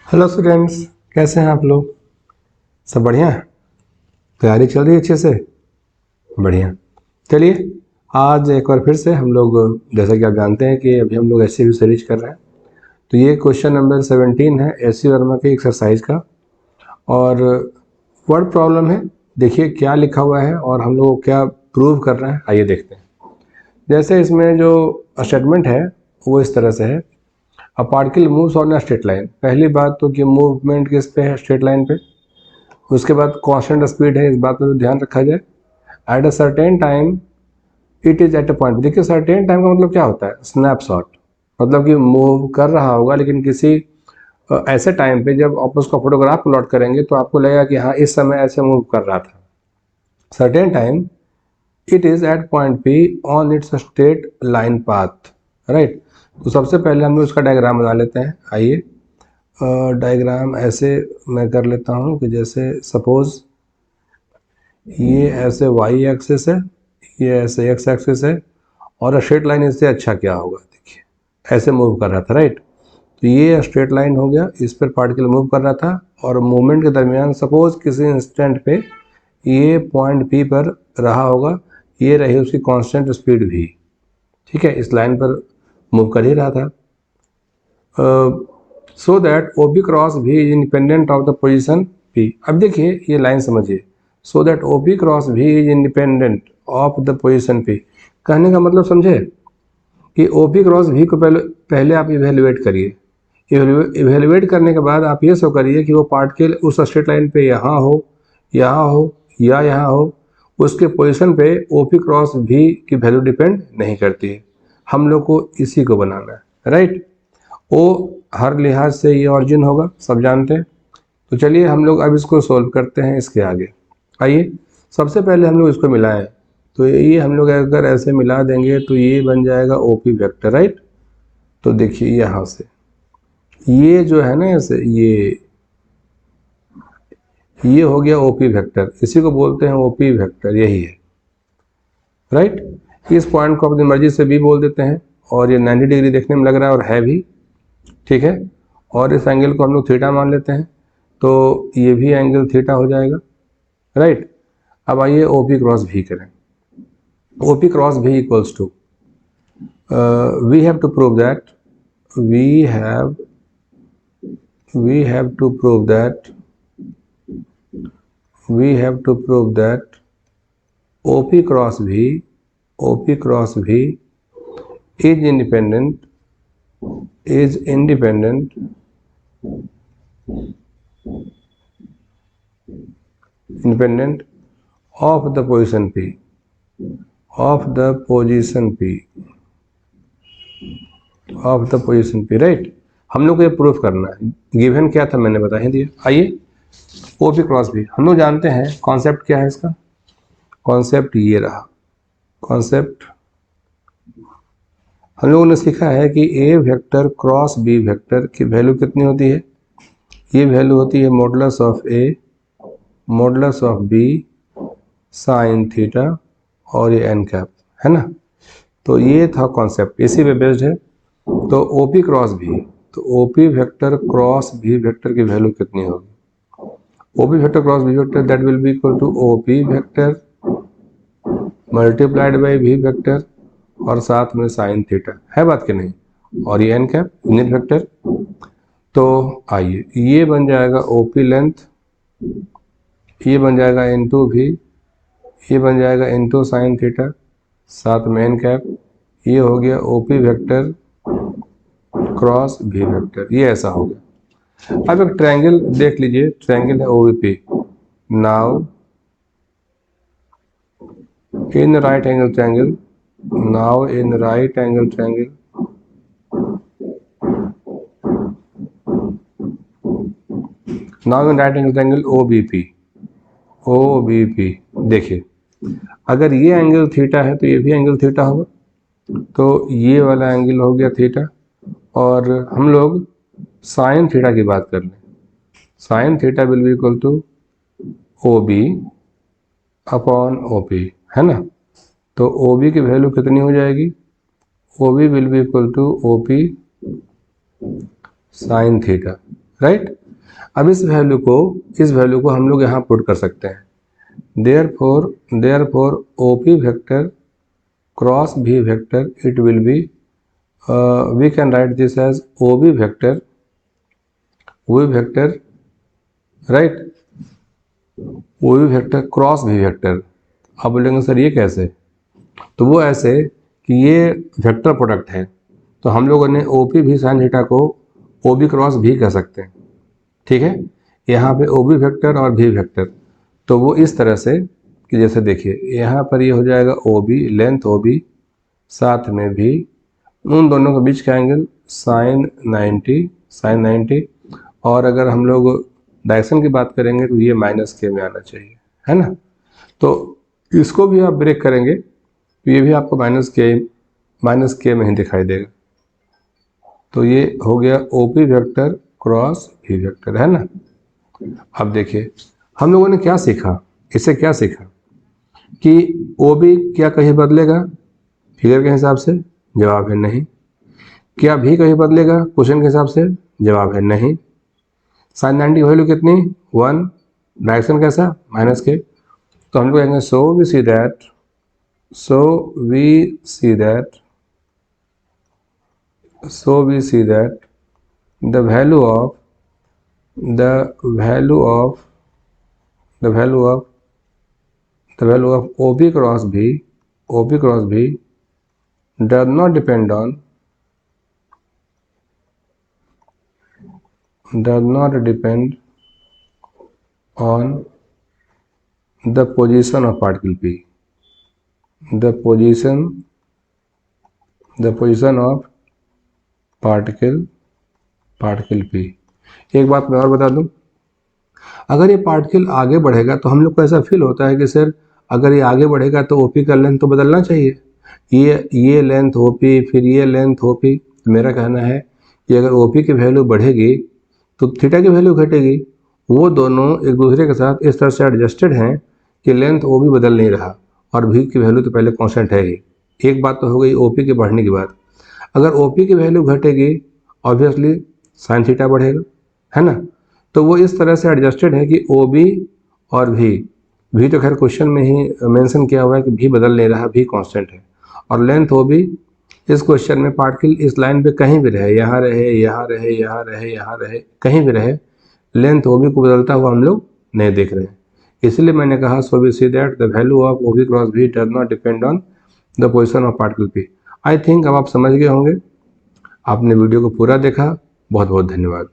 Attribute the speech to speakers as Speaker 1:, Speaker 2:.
Speaker 1: Hello students, कैसे हैं आप लोग? सब बढ़िया है? तैयारी चल रही है अच्छे से? बढ़िया। चलिए, आज एक बार फिर से हम लोग, जैसा कि आप जानते हैं कि अभी हम लोग एस सीरीज कर रहे हैं। तो ये क्वेश्चन नंबर 17 है एस सी वर्मा के एक्सरसाइज का, और वर्ड प्रॉब्लम है। देखिए क्या लिखा हुआ है और हम लोग क्या प्रूव कर रहे हैं, आइए देखते हैं। जैसे इसमें जो स्टेटमेंट है वो इस तरह से है, a particle moves on a straight line. पहली बात तो कि मूवमेंट किस पे है? स्ट्रेट लाइन पे। उसके बाद कांस्टेंट स्पीड है, इस बात पर ध्यान रखा जाए। At a certain time it is at a point. देखिए सर्टेन टाइम का मतलब क्या होता है? स्नैपशॉट, मतलब कि मूव कर रहा होगा लेकिन किसी ऐसे टाइम पे जब आप उसका फोटोग्राफ प्लॉट करेंगे तो आपको लगेगा कि हाँ इस समय ऐसे मूव कर रहा था। Certain time it is at point P on its straight line path, right. तो सबसे पहले हम लोग इसका डायग्राम बना लेते हैं। आइए, डायग्राम ऐसे मैं कर लेता हूँ कि जैसे सपोज ये ऐसे वाई एक्सिस है, ये ऐसे एक्स एक्सिस है, और स्ट्रेट लाइन इससे अच्छा क्या होगा? देखिए ऐसे मूव कर रहा था, राइट। तो ये स्ट्रेट लाइन हो गया, इस पर पार्टिकल मूव कर रहा था, और मूवमेंट के दरमियान सपोज किसी इंस्टेंट पे ये पॉइंट पी पर रहा होगा, ये रही उसकी कांस्टेंट स्पीड भी, ठीक है। इस लाइन पर मूव कर ही रहा था। So that O B cross भी is independent of the position P. अब देखिए ये लाइन समझिए, so that O B cross भी is independent of the position P. कहने का मतलब समझे कि ओ पी क्रॉस भी को पहले आप इवेल्युएट करिए। इवेल्युएट करने के बाद आप ये शो करिए कि वो पार्टिकल उस स्ट्रेट लाइन पे यहाँ हो, यहाँ हो या यहाँ हो, उसके पोजीशन पे ओ पी क्रॉस भी की वैल्यू डिपेंड नहीं करती है। हम लोग को इसी को बनाना है, राइट। ओ हर लिहाज से ये ऑरिजिन होगा, सब जानते हैं। तो चलिए हम लोग अब इसको सोल्व करते हैं इसके आगे। आइए, सबसे पहले हम लोग इसको मिलाएं। तो ये हम लोग अगर ऐसे मिला देंगे तो ये बन जाएगा ओपी वेक्टर, राइट। तो देखिए यहाँ से ये जो है ना, ऐसे ये हो गया ओपी वेक्टर, इसी को बोलते हैं ओपी वेक्टर, यही है, राइट। इस पॉइंट को अपनी मर्जी से भी बोल देते हैं, और ये 90 डिग्री देखने में लग रहा है और है भी, ठीक है। और इस एंगल को हम लोग थीटा मान लेते हैं, तो ये भी एंगल थीटा हो जाएगा, राइट। अब आइए ओपी क्रॉस भी करें। OP cross V equals to, we have to prove that we have to prove that OP cross V is independent of the position P, right. हम लोग को ये प्रूफ करना है। गिवन क्या था मैंने बता ही दिया। आइए, ओपी क्रॉस भी हम लोग जानते हैं कॉन्सेप्ट क्या है इसका। कॉन्सेप्ट ये रहा। कॉन्सेप्ट हम लोगों ने सीखा है कि A vector cross B vector की वैल्यू कितनी होती है? ये वैल्यू होती है modulus of A modulus of B sine theta, और ये एन कैप, है ना। तो ये था कॉन्सेप्ट, इसी पे बेस्ड है। तो ओपी क्रॉस भी, तो OP vector cross V vector की वैल्यू कितनी होगी? OP vector cross V vector that will be equal to OP vector multiplied by V vector, और साथ में साइन थीटा, है बात कि नहीं, और ये एन कैप यूनिट वेक्टर। तो आइए, ये बन जाएगा ओपी लेंथ, ये बन जाएगा इनटू भी, ये बन जाएगा इनटू साइन थीटा, साथ में एन कैप। ये हो गया OP vector cross V vector, ये ऐसा हो गया। अब एक ट्रायंगल देख लीजिए, ट्रायंगल है OVP. Now in right angle triangle, now in right angle triangle, OBP। देखिए अगर ये एंगल थीटा है तो ये भी एंगल थीटा होगा, तो ये वाला एंगल हो गया थीटा। और हम लोग साइन थीटा की बात कर लें, sine theta will be equal to OB अपॉन OP, है ना। तो OB की वैल्यू कितनी हो जाएगी? OB will be equal to OP sine theta, right. अब इस वैल्यू को हम लोग यहाँ पुट कर सकते हैं। Therefore OP vector cross V vector it will be, we can write this as OV vector, right, OV vector cross V vector. आप बोलेंगे सर ये कैसे? तो वो ऐसे कि ये वेक्टर प्रोडक्ट है, तो हम लोगों ने OP भी साइन थीटा को OB क्रॉस V कह सकते हैं, ठीक है। यहाँ पे OB वेक्टर और V वेक्टर, तो वो इस तरह से कि जैसे देखिए यहाँ पर ये हो जाएगा OB, लेंथ OB, साथ में भी उन दोनों के बीच का एंगल साइन 90, और अगर हम लोग डायरेक्शन की बात करेंगे तो ये -k में आना चाहिए, है ना। तो इसको भी आप ब्रेक करेंगे तो ये भी आपको -k में ही दिखाई देगा। तो ये हो गया OP vector cross V vector, है ना। अब देखिए हम लोगों ने क्या सीखा, इससे क्या सीखा कि OB क्या कहीं बदलेगा फिगर के हिसाब से? जवाब है नहीं। क्या भी कहीं बदलेगा क्वेश्चन के हिसाब से? जवाब है नहीं। साइन 90 की वैल्यू कितनी? 1। डायरेक्शन कैसा? -k। तो हम लोग कहेंगे so we see that the value of OP cross V does not depend on the position of particle P, the position of particle P। एक बात मैं और बता दूं, अगर ये पार्टिकल आगे बढ़ेगा तो हम लोग को ऐसा फील होता है कि सर अगर ये आगे बढ़ेगा तो OP का लेंथ तो बदलना चाहिए, ये लेंथ OP फिर ये लेंथ OP। मेरा कहना है कि अगर OP की वैल्यू बढ़ेगी तो थीटा की वैल्यू घटेगी। वो दोनों एक दूसरे के साथ इस तरह से एडजस्टेड हैं कि लेंथ OB बदल नहीं रहा और V की वैल्यू तो पहले कांस्टेंट है ही। एक बात तो हो गई OP के बढ़ने की बात। अगर OP की वैल्यू घटेगी ऑब्वियसली साइन थीटा बढ़ेगा, है ना। तो वो इस तरह से एडजस्टेड है कि OB और V तो खैर क्वेश्चन में ही मेंशन किया हुआ है कि V बदल नहीं रहा, V कांस्टेंट है। और लेंथ OB इस क्वेश्चन में पार्टिकल इस लाइन पे कहीं भी रहे, यहाँ रहे, कहीं भी रहे, लेंथ OB को बदलता हुआ हम लोग नहीं देख रहे हैं। इसलिए मैंने कहा so we see that the value of OB cross V does not depend on the position of particle P। I think अब आप समझ गए होंगे। आपने वीडियो को पूरा देखा, बहुत बहुत धन्यवाद।